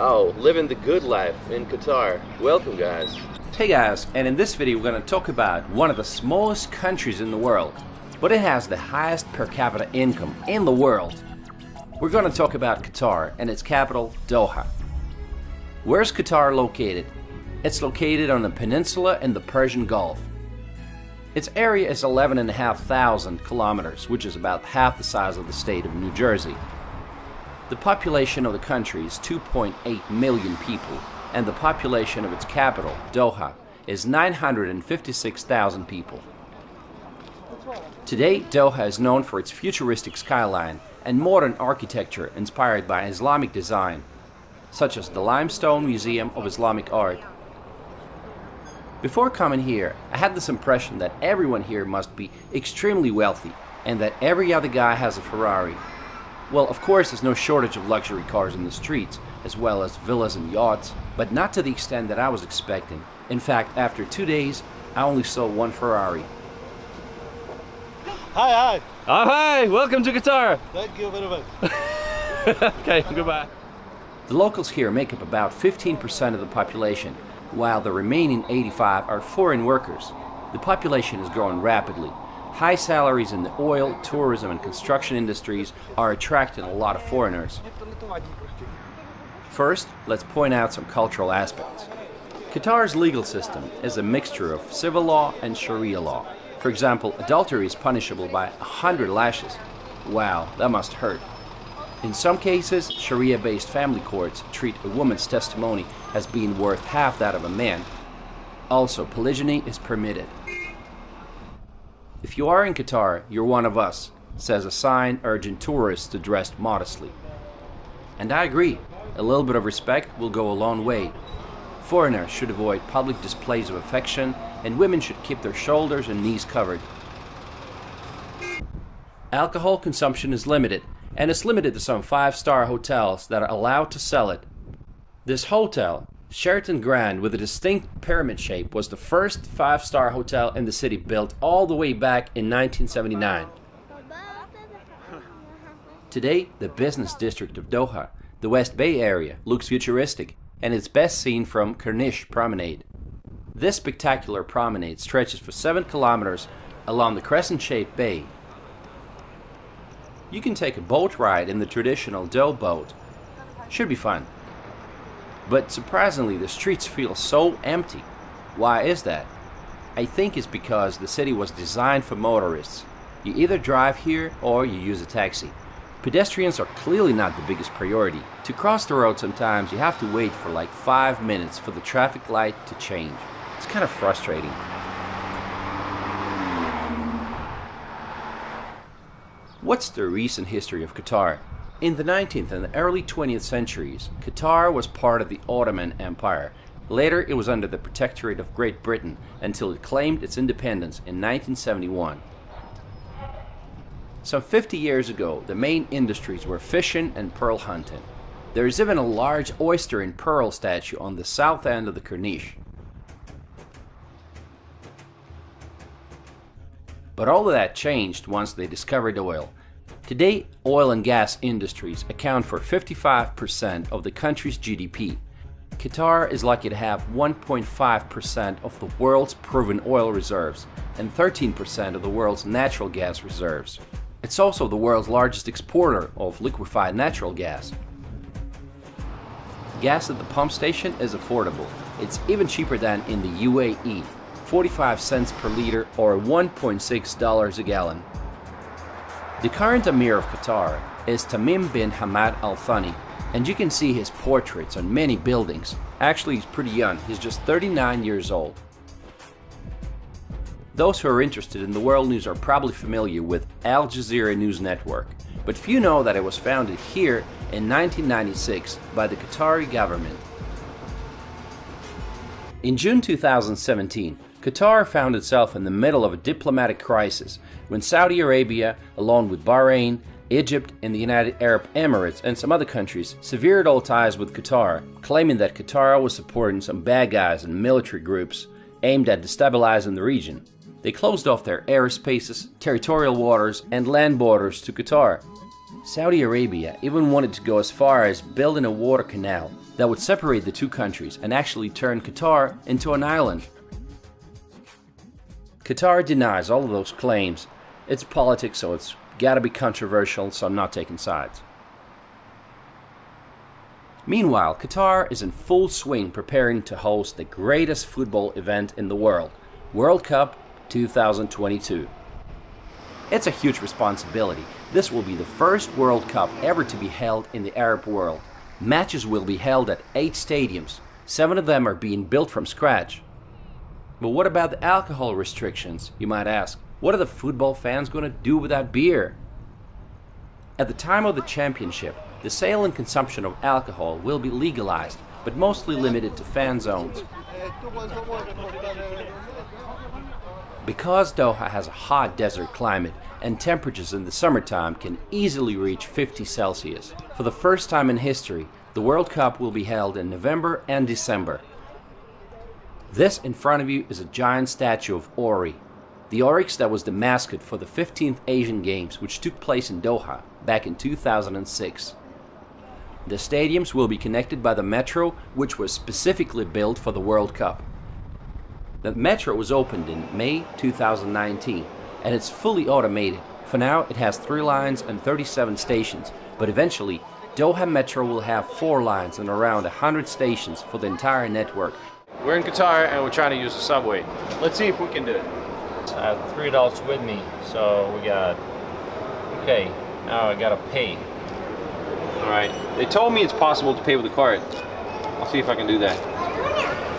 Oh, living the good life in Qatar. Welcome, guys. Hey guys, and in this video we're going to talk about one of the smallest countries in the world, but it has the highest per capita income in the world. We're going to talk about Qatar and its capital, Doha. Where's Qatar located? It's located on a peninsula in the Persian Gulf. Its area is 11,500 kilometers, which is about half the size of the state of New Jersey. The population of the country is 2.8 million people, and the population of its capital, Doha, is 956,000 people. Today, Doha is known for its futuristic skyline and modern architecture inspired by Islamic design, such as the Limestone Museum of Islamic Art. Before coming here, I had this impression that everyone here must be extremely wealthy and that every other guy has a Ferrari. Well, of course, there's no shortage of luxury cars in the streets, as well as villas and yachts, but not to the extent that I was expecting. In fact, after 2 days, I only saw one Ferrari. Hi. Oh, hi! Welcome to Qatar! Thank you very much. Okay, goodbye. The locals here make up about 15% of the population, while the remaining 85 are foreign workers. The population is growing rapidly. High salaries in the oil, tourism, and construction industries are attracting a lot of foreigners. First, let's point out some cultural aspects. Qatar's legal system is a mixture of civil law and Sharia law. For example, adultery is punishable by 100 lashes. Wow, that must hurt. In some cases, Sharia-based family courts treat a woman's testimony as being worth half that of a man. Also, polygyny is permitted. If you are in Qatar, you're one of us, says a sign urging tourists to dress modestly. And I agree, a little bit of respect will go a long way. Foreigners should avoid public displays of affection, and women should keep their shoulders and knees covered. Alcohol consumption is limited, and it's limited to some 5-star hotels that are allowed to sell it. This hotel, Sheraton Grand, with a distinct pyramid shape, was the first 5-star hotel in the city, built all the way back in 1979. Today, the business district of Doha, the West Bay area, looks futuristic, and it's best seen from Corniche Promenade. This spectacular promenade stretches for 7 kilometers along the crescent-shaped bay. You can take a boat ride in the traditional dough boat. Should be fun. But surprisingly, the streets feel so empty. Why is that? I think it's because the city was designed for motorists. You either drive here or you use a taxi. Pedestrians are clearly not the biggest priority. To cross the road sometimes you have to wait for like 5 minutes for the traffic light to change. It's kind of frustrating. What's the recent history of Qatar? In the 19th and early 20th centuries, Qatar was part of the Ottoman Empire. Later, it was under the protectorate of Great Britain until it claimed its independence in 1971. Some 50 years ago, the main industries were fishing and pearl hunting. There is even a large oyster and pearl statue on the south end of the Corniche. But all of that changed once they discovered oil. Today, oil and gas industries account for 55% of the country's GDP. Qatar is lucky to have 1.5% of the world's proven oil reserves and 13% of the world's natural gas reserves. It's also the world's largest exporter of liquefied natural gas. Gas at the pump station is affordable. It's even cheaper than in the UAE. 45 cents per liter or $1.6 a gallon. The current Emir of Qatar is Tamim bin Hamad Al Thani, and you can see his portraits on many buildings. Actually, he's pretty young, he's just 39 years old. Those who are interested in the world news are probably familiar with Al Jazeera News Network, but few know that it was founded here in 1996 by the Qatari government. In June 2017, Qatar found itself in the middle of a diplomatic crisis when Saudi Arabia, along with Bahrain, Egypt, and the United Arab Emirates and some other countries, severed all ties with Qatar, claiming that Qatar was supporting some bad guys and military groups aimed at destabilizing the region. They closed off their airspaces, territorial waters, and land borders to Qatar. Saudi Arabia even wanted to go as far as building a water canal that would separate the two countries and actually turn Qatar into an island. Qatar denies all of those claims. It's politics, so it's gotta be controversial, so I'm not taking sides. Meanwhile, Qatar is in full swing preparing to host the greatest football event in the world, World Cup 2022. It's a huge responsibility. This will be the first World Cup ever to be held in the Arab world. Matches will be held at 8 stadiums. 7 of them are being built from scratch. But what about the alcohol restrictions, you might ask? What are the football fans going to do without beer? At the time of the championship, the sale and consumption of alcohol will be legalized, but mostly limited to fan zones. Because Doha has a hot desert climate and temperatures in the summertime can easily reach 50 Celsius. For the first time in history, the World Cup will be held in November and December. This in front of you is a giant statue of Ori, the oryx that was the mascot for the 15th Asian Games, which took place in Doha back in 2006. The stadiums will be connected by the metro, which was specifically built for the World Cup. The metro was opened in May 2019 and it's fully automated. For now it has 3 lines and 37 stations, but eventually Doha Metro will have 4 lines and around 100 stations for the entire network. We're in Qatar and we're trying to use the subway. Let's see if we can do it. I have 3 adults with me, so we got, okay, now I gotta pay. Alright, they told me it's possible to pay with a card. I'll see if I can do that.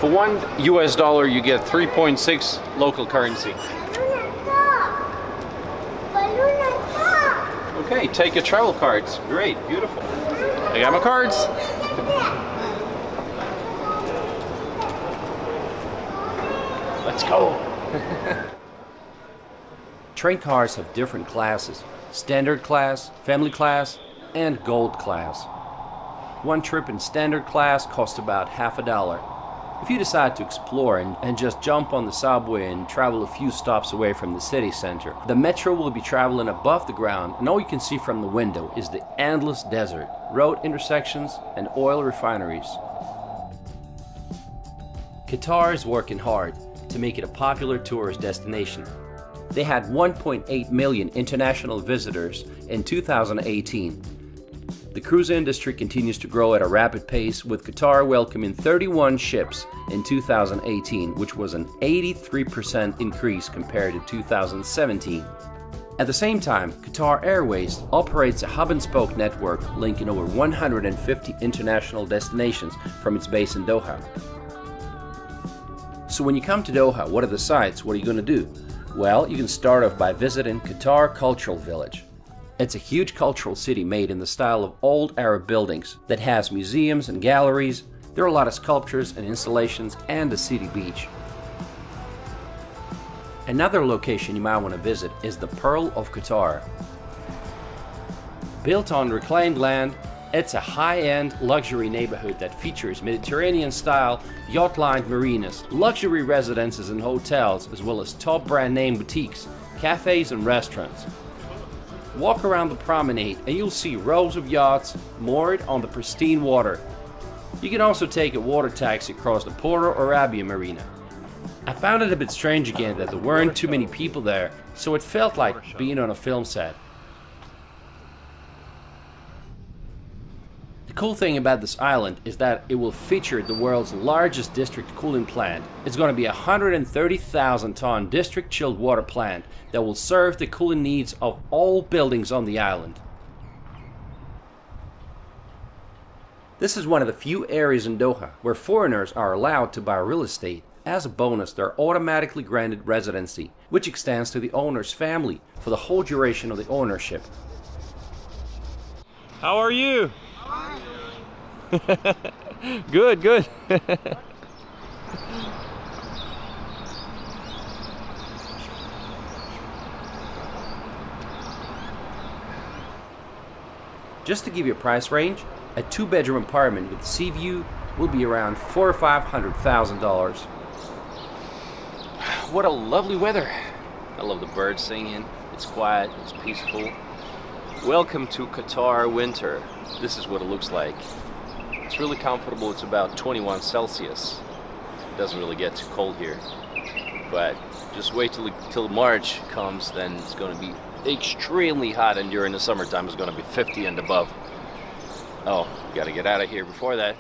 For $1 US you get 3.6 local currency. Okay, take your travel cards. Great, beautiful. I got my cards. Let's go. Train cars have different classes: standard class, family class, and gold class. One trip in standard class costs about $50. If you decide to explore and just jump on the subway and travel a few stops away from the city center, the metro will be traveling above the ground and all you can see from the window is the endless desert, road intersections, and oil refineries. Qatar is working hard to make it a popular tourist destination. They had 1.8 million international visitors in 2018. The cruise industry continues to grow at a rapid pace, with Qatar welcoming 31 ships in 2018, which was an 83% increase compared to 2017. At the same time, Qatar Airways operates a hub-and-spoke network linking over 150 international destinations from its base in Doha. So when you come to Doha, what are the sights? What are you going to do? Well, you can start off by visiting Qatar Cultural Village. It's a huge cultural city made in the style of old Arab buildings that has museums and galleries. There are a lot of sculptures and installations and a city beach. Another location you might want to visit is the Pearl of Qatar. Built on reclaimed land, it's a high-end luxury neighborhood that features Mediterranean-style yacht-lined marinas, luxury residences and hotels, as well as top brand name boutiques, cafes and restaurants. Walk around the promenade and you'll see rows of yachts moored on the pristine water. You can also take a water taxi across the Porto Arabia Marina. I found it a bit strange again that there weren't too many people there, so it felt like being on a film set. The cool thing about this island is that it will feature the world's largest district cooling plant. It's going to be a 130,000 ton district chilled water plant that will serve the cooling needs of all buildings on the island. This is one of the few areas in Doha where foreigners are allowed to buy real estate. As a bonus, they're automatically granted residency, which extends to the owner's family for the whole duration of the ownership. How are you? Good, good. Just to give you a price range, a 2-bedroom apartment with sea view will be around $400,000 or $500,000. What a lovely weather. I love the birds singing. It's quiet, it's peaceful. Welcome to Qatar winter. This is what it looks like. It's really comfortable. It's about 21 Celsius. It doesn't really get too cold here. But just wait till March comes, then it's going to be extremely hot, and during the summertime it's going to be 50 and above. Oh, got to get out of here before that.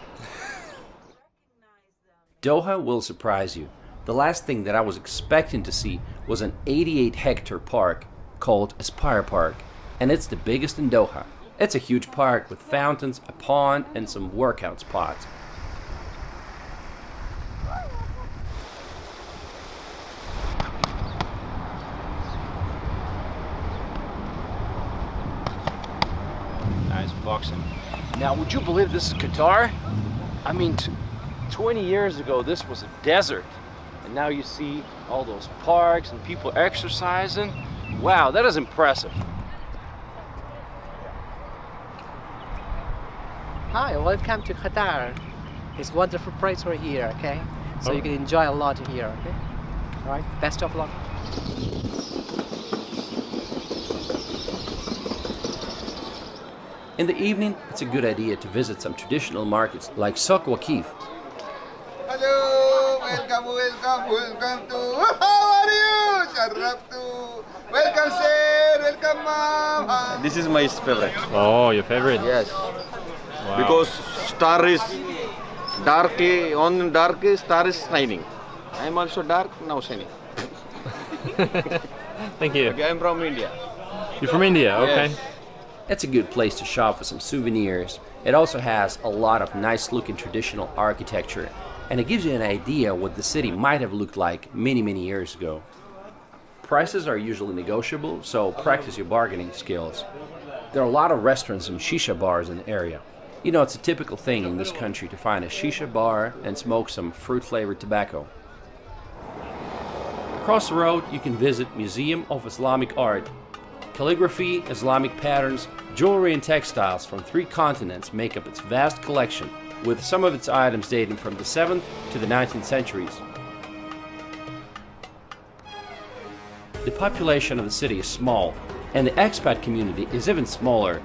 Doha will surprise you. The last thing that I was expecting to see was an 88-hectare park called Aspire Park, and it's the biggest in Doha. It's a huge park with fountains, a pond, and some workout spots. Nice boxing. Now, would you believe this is Qatar? I mean, 20 years ago, this was a desert. And now you see all those parks and people exercising. Wow, that is impressive. Hi, welcome to Qatar. It's a wonderful place we're here, okay? So you can enjoy a lot here, okay? All right, best of luck. In the evening, it's a good idea to visit some traditional markets like Souk Waqif. Hello, welcome to. How are you? Sharaftu. Welcome, sir. Welcome, mom. This is my favorite. Oh, your favorite? Yes. Wow. Because star is dark, on dark star is shining. I am also dark, now shining. Thank you. Okay, I am from India. You're from India? Okay. Yes. It's a good place to shop for some souvenirs. It also has a lot of nice looking traditional architecture, and it gives you an idea what the city might have looked like many years ago. Prices are usually negotiable, so practice your bargaining skills. There are a lot of restaurants and shisha bars in the area. You know, it's a typical thing in this country to find a shisha bar and smoke some fruit-flavored tobacco. Across the road, you can visit Museum of Islamic Art. Calligraphy, Islamic patterns, jewelry and textiles from 3 continents make up its vast collection, with some of its items dating from the 7th to the 19th centuries. The population of the city is small, and the expat community is even smaller.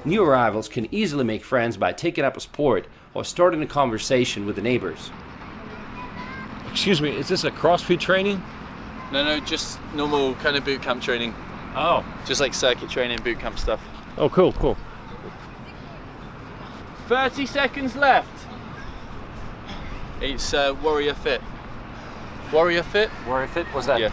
New arrivals can easily make friends by taking up a sport or starting a conversation with the neighbors. Excuse me, is this a CrossFit training? No, just normal kind of boot camp training. Oh. Just like circuit training, boot camp stuff. Oh, cool. 30 seconds left. It's Warrior Fit. Warrior Fit? Warrior Fit, what's that? Yeah.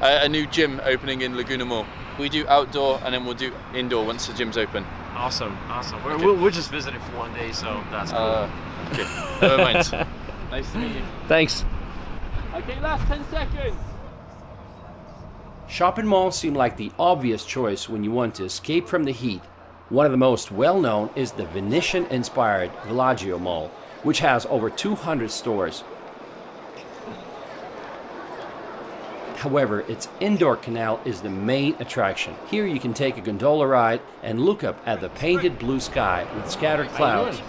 A new gym opening in Laguna Mall. We do outdoor and then we'll do indoor once the gym's open. Awesome. Okay. We're just visiting for one day, so that's cool. Okay, never mind. Nice to meet you. Thanks. Okay, last 10 seconds. Shopping malls seem like the obvious choice when you want to escape from the heat. One of the most well-known is the Venetian-inspired Villaggio Mall, which has over 200 stores. However, its indoor canal is the main attraction. Here you can take a gondola ride and look up at the painted blue sky with scattered clouds.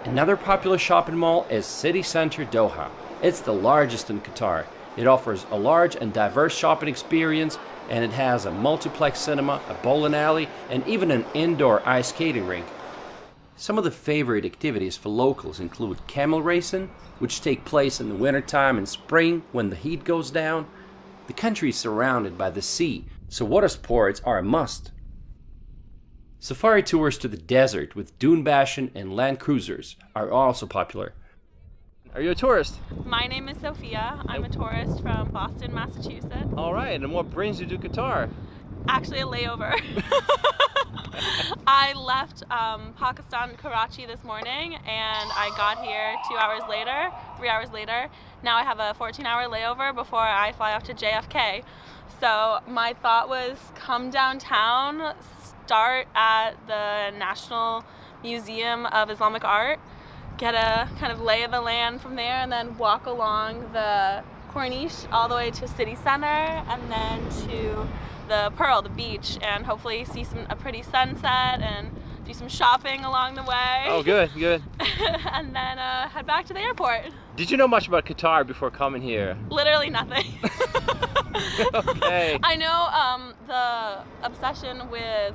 Another popular shopping mall is City Center Doha. It's the largest in Qatar. It offers a large and diverse shopping experience, and it has a multiplex cinema, a bowling alley, and even an indoor ice skating rink. Some of the favorite activities for locals include camel racing, which take place in the wintertime and spring when the heat goes down. The country is surrounded by the sea, so water sports are a must. Safari tours to the desert with dune bashing and land cruisers are also popular. Are you a tourist? My name is Sophia. I'm a tourist from Boston, Massachusetts. All right, and what brings you to Qatar? Actually a layover. I left Pakistan, Karachi this morning, and I got here 3 hours later. Now I have a 14-hour layover before I fly off to JFK. So my thought was come downtown, start at the National Museum of Islamic Art, get a kind of lay of the land from there, and then walk along the Corniche all the way to City Center, and then to the Pearl, the beach, and hopefully see a pretty sunset and do some shopping along the way. Oh, good. And then head back to the airport. Did you know much about Qatar before coming here? Literally nothing. Okay. I know the obsession with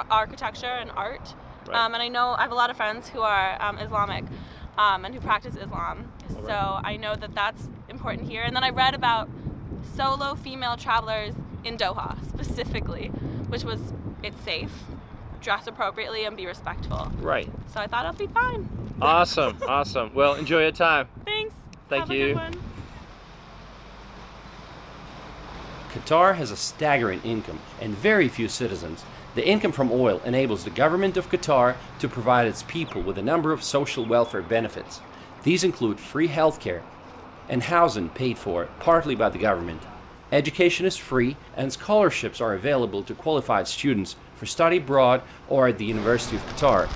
architecture and art. Right. And I know I have a lot of friends who are Islamic and who practice Islam. All right. So I know that that's important here. And then I read about solo female travelers in Doha specifically, which was it's safe, dress appropriately, and be respectful. Right. So I thought it'll be fine. Awesome, awesome. Well, enjoy your time. Thanks. Thank Have a you. good one. Qatar has a staggering income and very few citizens. The income from oil enables the government of Qatar to provide its people with a number of social welfare benefits. These include free healthcare and housing paid for partly by the government. Education is free and scholarships are available to qualified students for study abroad or at the University of Qatar.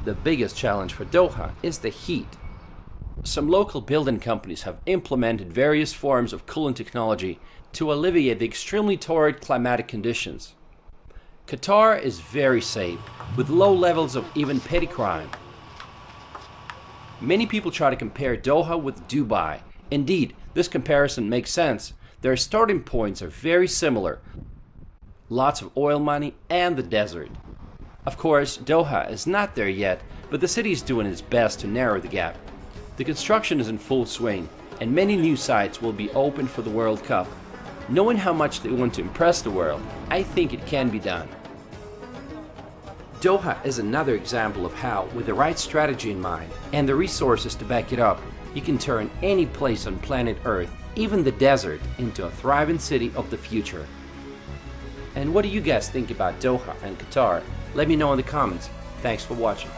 The biggest challenge for Doha is the heat. Some local building companies have implemented various forms of cooling technology to alleviate the extremely torrid climatic conditions. Qatar is very safe, with low levels of even petty crime. Many people try to compare Doha with Dubai. Indeed, this comparison makes sense. Their starting points are very similar. Lots of oil money and the desert. Of course, Doha is not there yet, but the city is doing its best to narrow the gap. The construction is in full swing, and many new sites will be opened for the World Cup. Knowing how much they want to impress the world, I think it can be done. Doha is another example of how, with the right strategy in mind and the resources to back it up, you can turn any place on planet Earth, even the desert, into a thriving city of the future. And what do you guys think about Doha and Qatar? Let me know in the comments. Thanks for watching.